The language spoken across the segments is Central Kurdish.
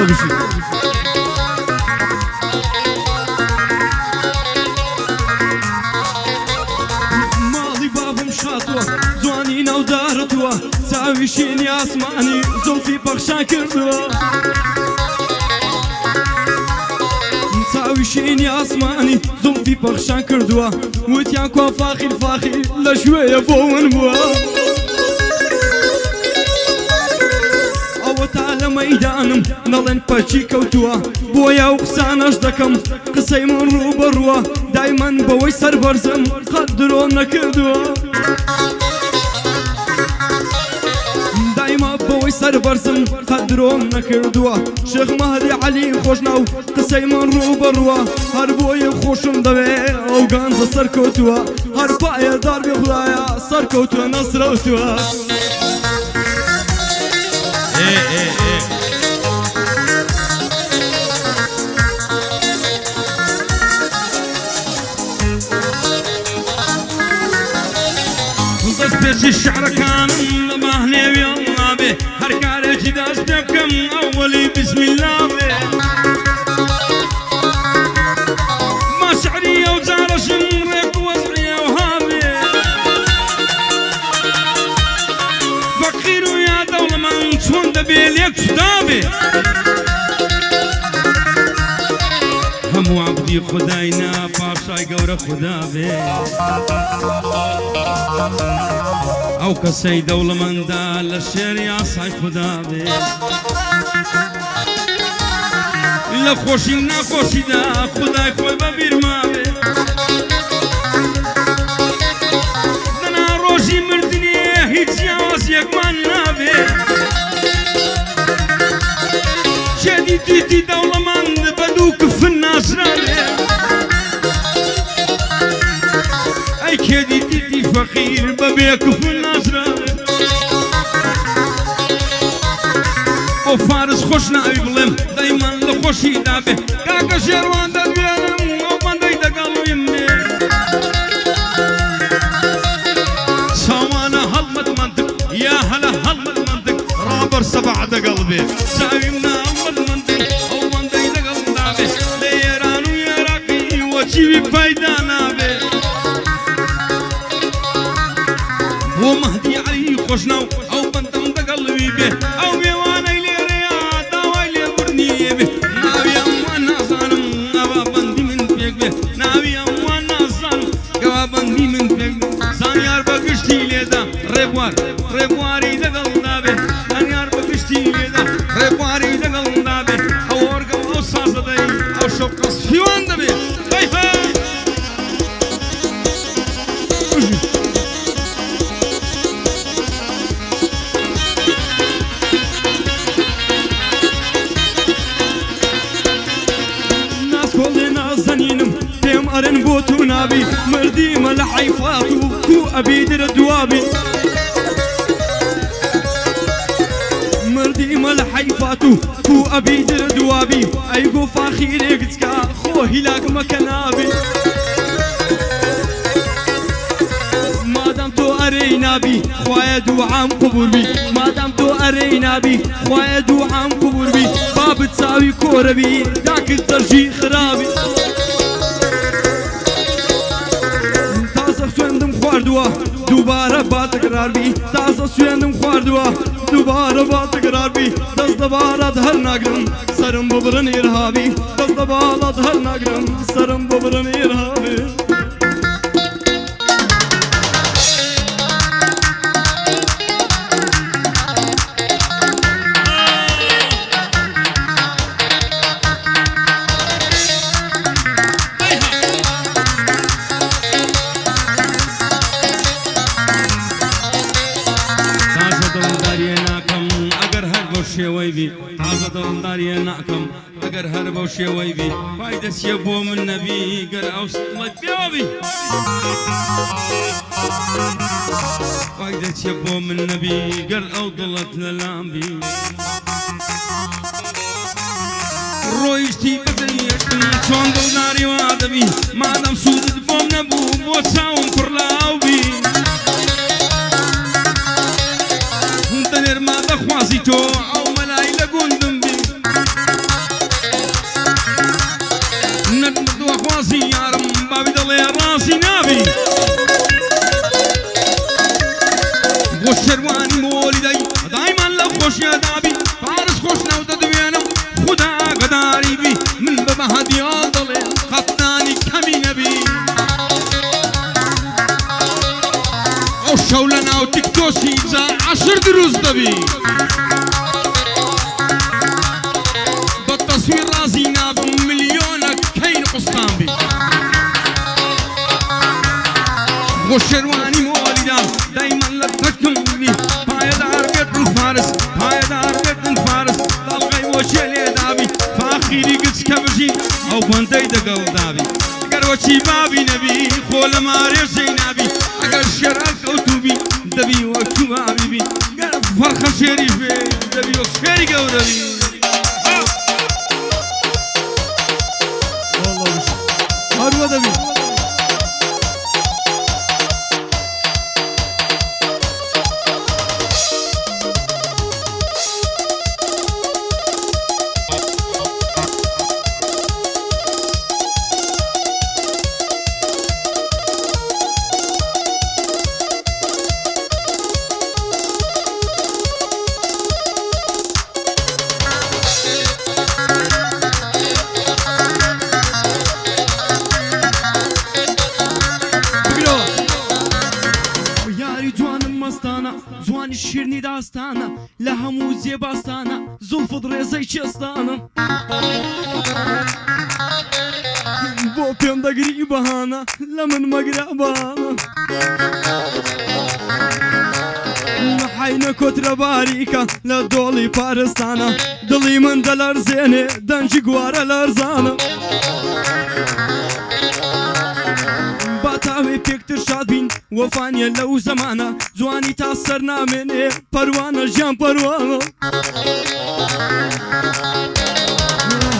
بشی ماڵی بابم شاتوە جوانی ناودارتوە چاوی شینی ئاسمانی زۆڵفی پەخشان کردووە چاوی شینی ئاسمانی زۆڵفی پەخشان کردووە وتیان کوا فاخیر فاخیر لە شوێیە بۆ ون بووە ئەوە تا لە مەیدانم نەڵێن پەچی کەوتووە بۆیە و قسانەش دەکەم قسەی من ڕوو بەڕووە دایمەن بەوەی سەربەرزم قەت درۆم نەکردووە دایما بەوەی سەربەرزم قەت درۆم نەکردووە شێخ مەهدی عەلی خۆشناو قسەی من ڕوو بەڕووە هەر بۆیە خۆشم دەوێ ئەو گانجە سەرکەوتووە هەر پایە داربێ خودایە سەرکەوتووە نەسرەوتووە دەست پێشی شعرەکانم لە ماهنێوی ئەڵڵا بێ هەر کارێکی دەست پێ بکەم ئەوەلی بسمیلا بێ ما شعری ئەو جارەشم ڕێک وەزعی ئەوها بێ فەقیر و یا دەوڵەمەند چۆن دەبێ لێک جودا بێ هەموو عەبدی خودای نا پاشای گەورە خودا بێ ئەو کەسەی دەوڵەمەندە لە شێری ئاسای خودا بێ لە خۆشی ناخۆشیدا خودای خۆی بەبیر مابێ دەنا ڕۆژی مردنێ هیچ جیاوازیەکمان نابێ کێدی دیتی دەوڵەمەند بە دوو کفن ناسرابێ ئەی کێدی دیتی فەقیر بەبێ کفن ناسرابێ بۆ فارس خۆش ناوی بڵێم دەیمان لە خۆشی دابێ کاکە شێروان دەبێنم ئەو بەندەی دەگەڵویم بێ چاوانە هەڵمەت منطق یا هەلە هەڵمەت منطق ڕابەر سەبع دەگەڵ بێ چاویم ناوەت منطق ئەو بەندەی دەگەڵ دابێ لە ئێران و عێراقی وەچیوی پەیدا نابێ بۆ مەهدی عەلی خۆشناو ئەو بەندەم دەگەڵوی بێ ئەو میوانەی لێرەیە داوای لێبوردنیە بێ ناوی ئەموان نازانم ئەوە بەندی من پێک بێ ناوی ئەموان نازانم ئەوە بەندی من پێک بێ زانیار بە گشتی لێدا ڕێبوار ڕێبواری دەگەڵ دابێ زانیار بە گشتی لێدا ڕێبواری دەگەڵ دابێ ئەو وەرگە و ئەو سازەدەی ئەو شەو قەس فیوان دەبێ ئەرن بۆ تو نابی مردیمە لە حەیفات و کو ئەبی درە دوابی مردیمە لە حەیفات و کو ئەبی درە دوابی ئەی بۆ فاخیرێک چکە خۆ هیلاک مەکە نابی مادام تۆ ئەرەی نابی خوایە دووعام قبول بی مادام تۆ ئەرەی نابی خوایە دووعام قبول بی بابت چاوی کۆرەبی داکت دەژی خرابی خواردووە دووبارە با تەکراربی تازە سوێندم خواردووە دووبارە با تەکراربی دەست لە باڵات هەر ناگرم سرم بۆ برن ئێرهابی دەست لە باڵات هەر ناگرم سرم بۆ برن ئێرهابی شێوەی بی تازە دڵداریە ناکەم ئەگەر هەر بەو شێوەی بی فایدەچیە بۆ من نەبی گەر ئەو سڵەت پێوەبی فایدەچیە بۆ من نەبی گەر ئەو دڵت لەلام بی ڕۆیشتی بەدەیەکم چۆن دڵداری وا دەبی مادەم سوودت بۆم نەبوو بۆ چاوم پڕلاو بی دەنێرما دەخوازی تۆ ئەو مەلای لە گوندم بی ئەو شەو لە ناو تیکتۆکی جا عەشر دروست دەبی بە تەسویر ڕازی نابم ملیۆنە کەین قوستان بی بۆ شێروانی مۆلیدا دایمان لە تەکم بی پایەدار بێتن فارس پایەدار بێتن فارس دەڵغەی بۆ چێ لێدابی فاخیری گچکە بژی ئەو بەندەی دەگەڵ دابی ئەگەر وەچی بابی نەبی خۆ لە مارێژەی نابی ئەگەر شێران کەوتوبی دەبی وەکو بابیبی گەر فەرخە شێریش بێ دەبی وەک شێری گەورەبی هەروە دەبی زوانی شیرنی داستانە لە هەموو جێباستانە زولفت ڕێزەی چێستانە بۆ پێم دەگری بەهانە لە من مەگرە بانە حینە کۆترە باریکە لە دۆڵی پارستانە دڵی من دەلەرزێنێ دەنجی گوارە لەرزانە تاوێ پێکتر شاد بین وەفانیە لەو زەمانە جوانی تا سەر نامێنێ پەروانە ژیان پەروانە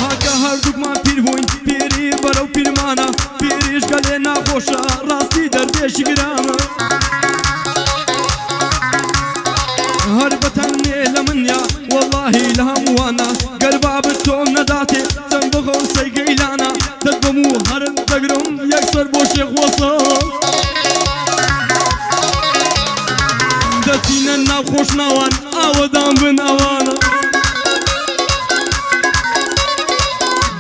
هاکە هەردووکمان پیر بووین پیری بەرەو پیرمانە پیریش گەلێ ناخۆشە ڕاستی دەردێشی گرانە هەر بەتەنێ لە منیا وەڵاهی لە هەمووانە گەر بابت تۆم نەداتێ چەند بەخۆ سەیگەیلانە دەت بەم و هەرم دەگرم یەکسەر بۆ شێخ وەسە دەچینە ناو خۆشناوان ئاوەدان بن ئەوانە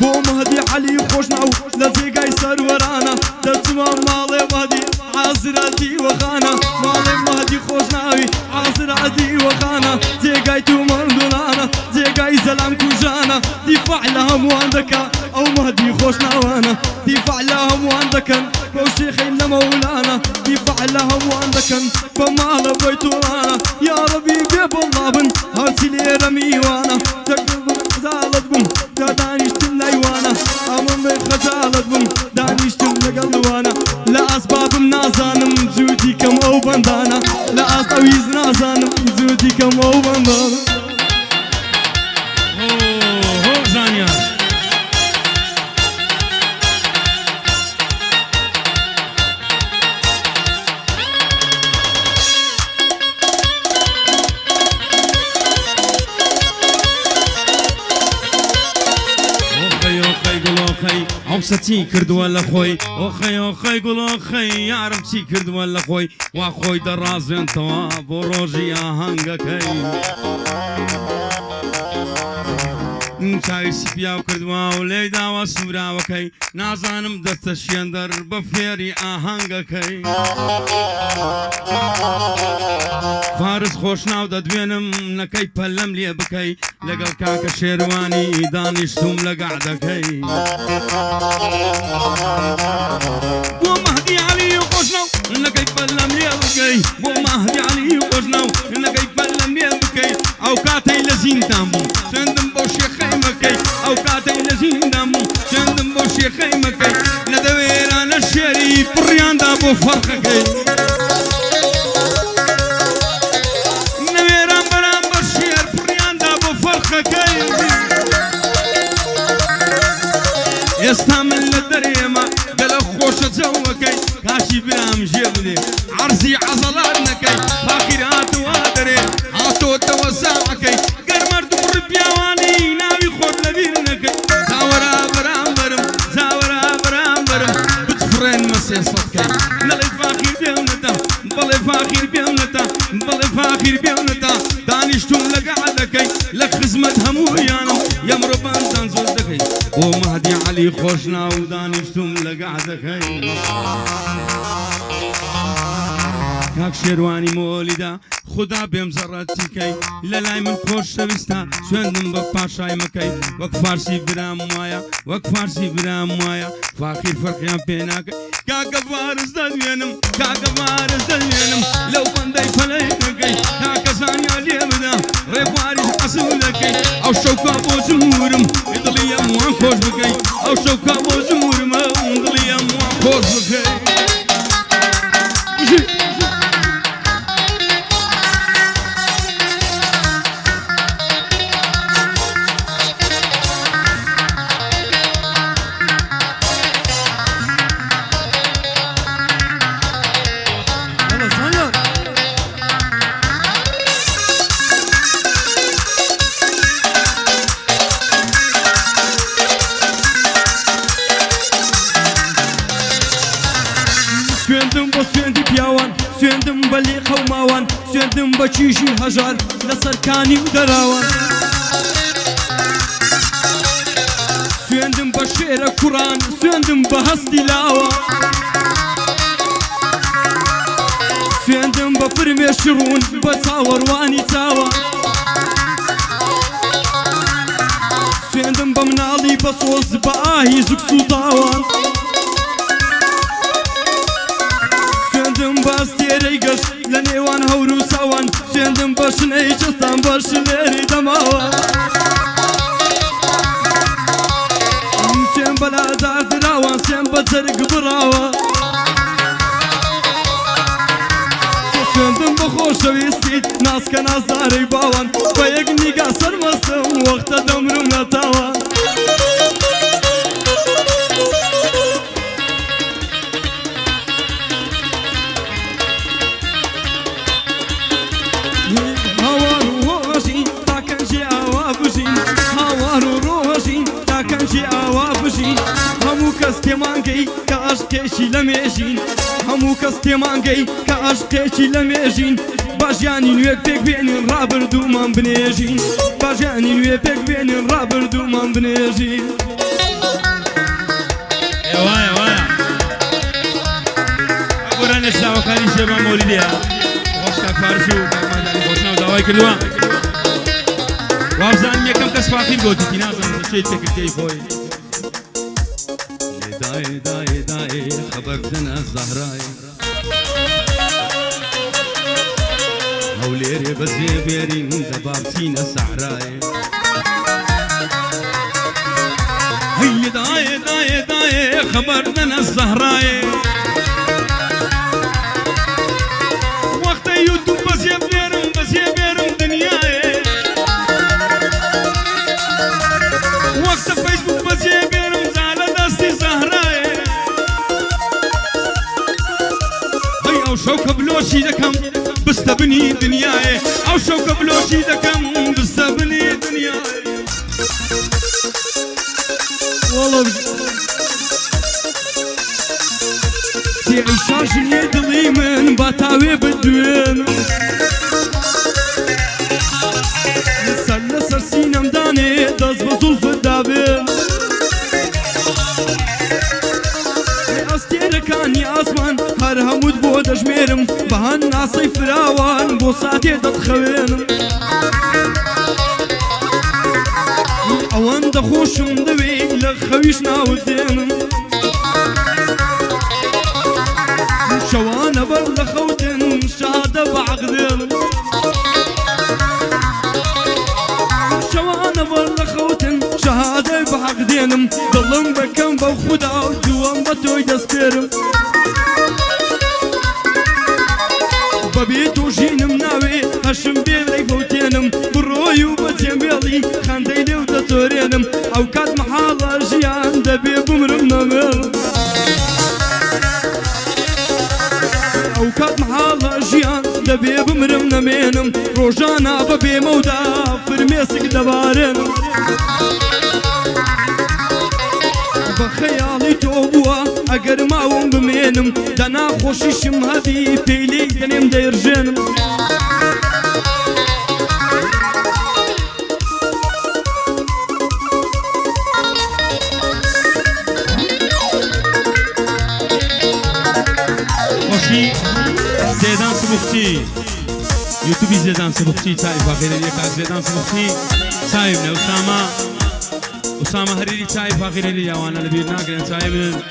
بۆ مەهدی عەلی خۆشناو لە جێگای سەروەرانە دەچمە ماڵێ مەهدی عازراتی وەخانە ماڵێ مەهدی خۆشناوی عازراتی وەخانە جێگای تو مەندوڵانە جێگای زەلام کوژانە دیفاع لە هەمووان دەکا ئەو مەهدی خۆشناوانە دیفاع لە هەمووان دەکەن بەو شێخەی لە مەولانە دیفاع لە هەمووان دەکەن بە ماڵە بەیتوڵانە یا ڕەبی بێ بەڵا بن هەرچی لێرە میوانە خەجاڵت بووم تا دانیشتم لایوانە ئەمن بێ خەجاڵت بووم دانیشتم لەگەڵوانە لە ئەسبابم نازانم جوودی کەم ئەو بەندانە لە ئەستەویز نازانم جوودی کەم ئەو بەندانە زانیار ئەوسە چی کردووە لە خۆی ئۆخەی ئۆخەی گوڵۆخەی یارم چی کردووە لە خۆی وا خۆی دەڕازێنتەوە بۆ ڕۆژی ئاهەنگەکەی چاوی سپیاو کردووە و لێی داوە سووراوەکەی نازانم دەستە شێندەر بە فێری ئاهەنگەکەی فارس خۆشناو دەدوێنم نەکەی پەلەم لێ بکەی لەگەڵ کاکە شێروانی دانیشتوم لە گەعدەکەی بۆ مەهدی عەلی خۆشناو نەکەی پەلەم لێ بکەی بۆ مەهدی عەلی خۆشناو نەکەی پەلەم لێ بکەی ئەو کاتەی لە زیندان بوو چەندم بۆ شێخەی مەکەی ئەو کاتەی لە زیندان بوو چەندم بۆ شێخەی مەکەی لە دەوێرانە شێری پڕیاندا بۆ فەرخەکەی نەوێران بەرامبەر شێر پڕیاندا بۆ فەرخەکەی ئێستا من لە دەرێمە گەلە خۆشە جەوەکەی کاشی برام ژێ بدێ عەرزی عەزەڵات نەکەی فاقیر هاتووە دەرێ هاتۆتەوە زاعەکەی گەر مەرد و ڕپیاوانی ناوی خۆت لەبیر نەکەی زاوەرا بەرامبەرم زاوەرا بەرامبەرم بتفڕێن مەسێ سەدکەی نەڵێ فاقیر بێونەتە بەڵێ فاقیر بێونەتە بەڵێ فاقیر بێونەتە دانیشتوم لە گەعدەکەی لە خزمەت هەموویانم یەمڕۆ بەندان زۆر دەکەی بۆ مەهدی عەلی خۆشناو دانیشتوم لە گەعدەکەی کاک شێروانی مۆلیدا خدا بێم زەڕەتی کەی لە لای من خۆشەویستە سوێندم بە پاشای مەکەی وەک فارسی برام وایە وەک فارسی برام وایە فاقیر فەرقیان پێ ناکەی کاکە وارز دەدوێنم کاکە وارز دەدوێنم لەو بەندەی فەلەی نەکەی کاکە زانیا لێ بدا ڕێبواریش ئەسوولەکەی ئەو شەوکە بۆ زمورم دڵی ئەموان خۆش بکەی ئەو شەوکە بۆ زمورمە دڵی ئەموان خۆش بکەی سوێندم بۆ سوێندی پیاوان سوێندم بە لێ قەوماوان سوێندم بە چیژی هەژار لە سەرکانی و دەراوان سوێندم بە شێرە کوڕان سوێندم بە هەستی لاوە سوێندم بە فرمێشی ڕوون بە چاوەڕوانی چاوە سوێندم بە مناڵی بە سۆز بە ئاهی زوک سوتاوان سوێندم بە ئەستێرەی گەشت لە نێوان هەور و ساوان سوێندم بە شنەی جەستان بە شلێری دەماوە سوێن بە لادار دراوان سوێن بە جەرگ بڕاوە سوێندم بە خۆشەویستیت ناسکە نازدارەی باوان بە یەک نیگا سەرمەستم وەختە دەمرم لە تاوان هەموو کەس تێمانگەی کە عاشقێکی لە مێژین هەموو کەس تێمانگەی کە عاشقێکی لە مێژین باژیانی نوێ پێک بێنین ڕابردوومان بنێژین باژیانی نوێ پێک بێنین ڕابردوومان بنێژین وایە وایە گۆران لە شاوەکانی شێروان مۆلیدەیە خۆشکە پارسی و کاکماندانی خۆشناو داوای کردووە وابزانم یەکەم کەس فاقیر گۆتیتی نازانم شەی تێکردەی خۆی دایێ دایێ دایێ خەبەر بدەنە زەهرایێ هەولێرێ بەزێ بێرین دەبا بچینە سەحرایێ هەیە دایێ دایێ دایێ خەبەر بدەنە زەهرایێ وەختە یوتوب بەزێ بێرم دنیایێ وەختە فەیسبوک بەزێ بێرم زالە دەستی زەهرایێ ئەو شەوکە بلۆشی دەکەم بستە بنی دنیایێ ئەو شەوکە بلۆشی دەکەم بستە بنی دنیایێ تێعیشا ژنێ دڵی من با تاوێ بدوێنم سەر لەسەر سینەمدانێ دەست بە زوڵفت دابێن ئەستێرەکانی ئاسمان هەر هەمووت بۆ دەژمێرم بە هەن ناسەی فراوان بۆ ساتێ دەتخەوێنم ئەوەندە خۆشم دەوێ لە خەویش ناوت دێنم شەوانە بەر لە خەوتن شادە بە عەقدێنم شەوانە بەر لە خەوتن شەهادەی بە حەق دێنم دڵم بەکەم بەو خودا و دووەم بە تۆی دەستپێرم بەبێ تۆ ژینم ناوێ هەشم بێ لەی فەوتێنم بڕۆی و بە جێمێڵی خەندەی لێو دەتۆرێنم ئەو کات مەحاڵە ژیان دەبێ بمرم نەمێڵم ئەو کات مەحاڵە ژیان دەبێ بمرم نەمێنم ڕۆژانە بە بێمەودا فرمێسک دەبارێنم بە خەیاڵی تۆ بووە ئەگەر ماوەم بمێنم دەنا خۆشیشم هەبی پێی لێی دەنێم دەیڕژێنم زيدان سبختي يوتيوبي زيدان سبختي تاي فاخر ليك زيدان سبختي تاي من أسامة هريري تاي فاخر لي يا وانا لبيرنا قرن تاي من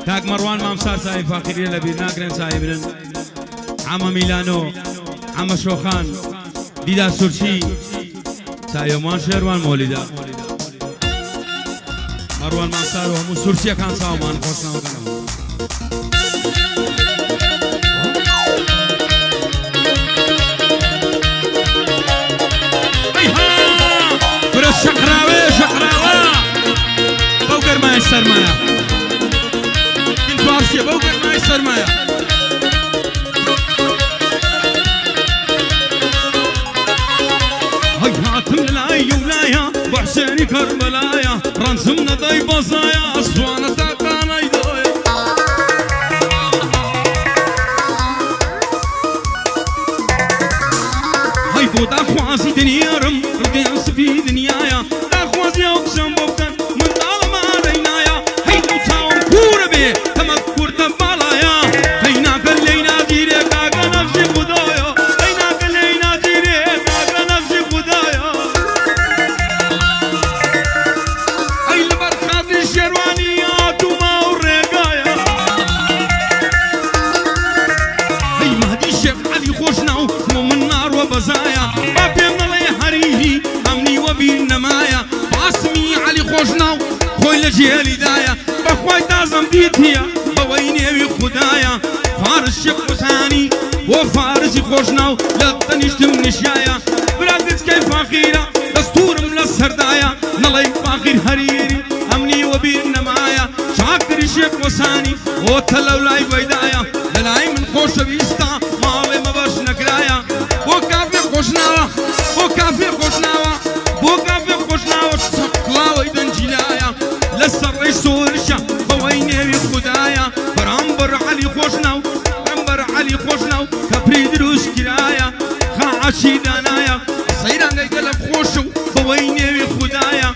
تاك مروان مامسار تاي فاخر لي لبيرنا قرن تاي من عم ميلانو عم شوخان ديدا سورشي تاي مان شيروان مولدا مروان مامسار وهم سورشي كان ساومان خوشنا وكانوا شقراوه بوقر ما يسر مايا كنت فارسية بوقر ما يسر مايا هاي هاتم للاي ولايا بحسيني كربلايا رنسمنا داي بصايا اسوانا تاقانا يدويا هاي بودا خواسي دنيارم ردين سفي دنيايا خوازي أقسم بوكن من ظالم علينايا هيدو تاون كورة بي تمكور تبالايا هينا كلينا جيري كاكا نفسي خدايا هينا كلينا جيري كاكا نفسي خدايا هاي البركات الشروانيات وما ورقايا هاي مهدي الشيخ علي خوشناو ومن نار وبزايا بابي من الله يحريه أمني وبينمايا باسمي علي خوشناو خوي لجيالي دايا بخواي تازم ديتيا بويني خدايا فارس شق وساني وفارسي خوشناو لطنشتم نشايا برادت كيف أخيرا دستور من السردايا نلاي فاخر هريري أمني وبينمايا شاكر شق وساني وتلو لاي بيدايا للاي من خوش بيستا مالي مباش نكرايا وكافي خوشناوا وكافي خوشناوا وكافي خوشناوا سقلاوي دنجلايا لسر ريسورشا بويني خدايا برامبر علي خوشناو برامبر علي خوشناو كبريد روس كرايا خاعشي دانايا صيران قلب خوشو بويني خدايا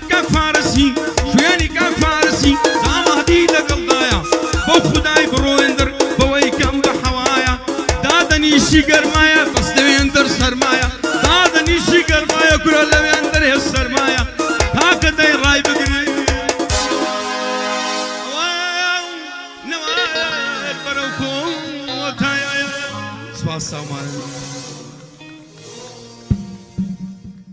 كاك فارسي شوياني كاك فارسي زام هدي لقلدايا بو خداي برويندر بوي كم بحوايا دادني شيقر مايا بس دويندر سرمايا دادني شيقر مايا كل دويندر هي السرمايا هاك داي راي بقري نوايا البروكو وتايا سواس سامان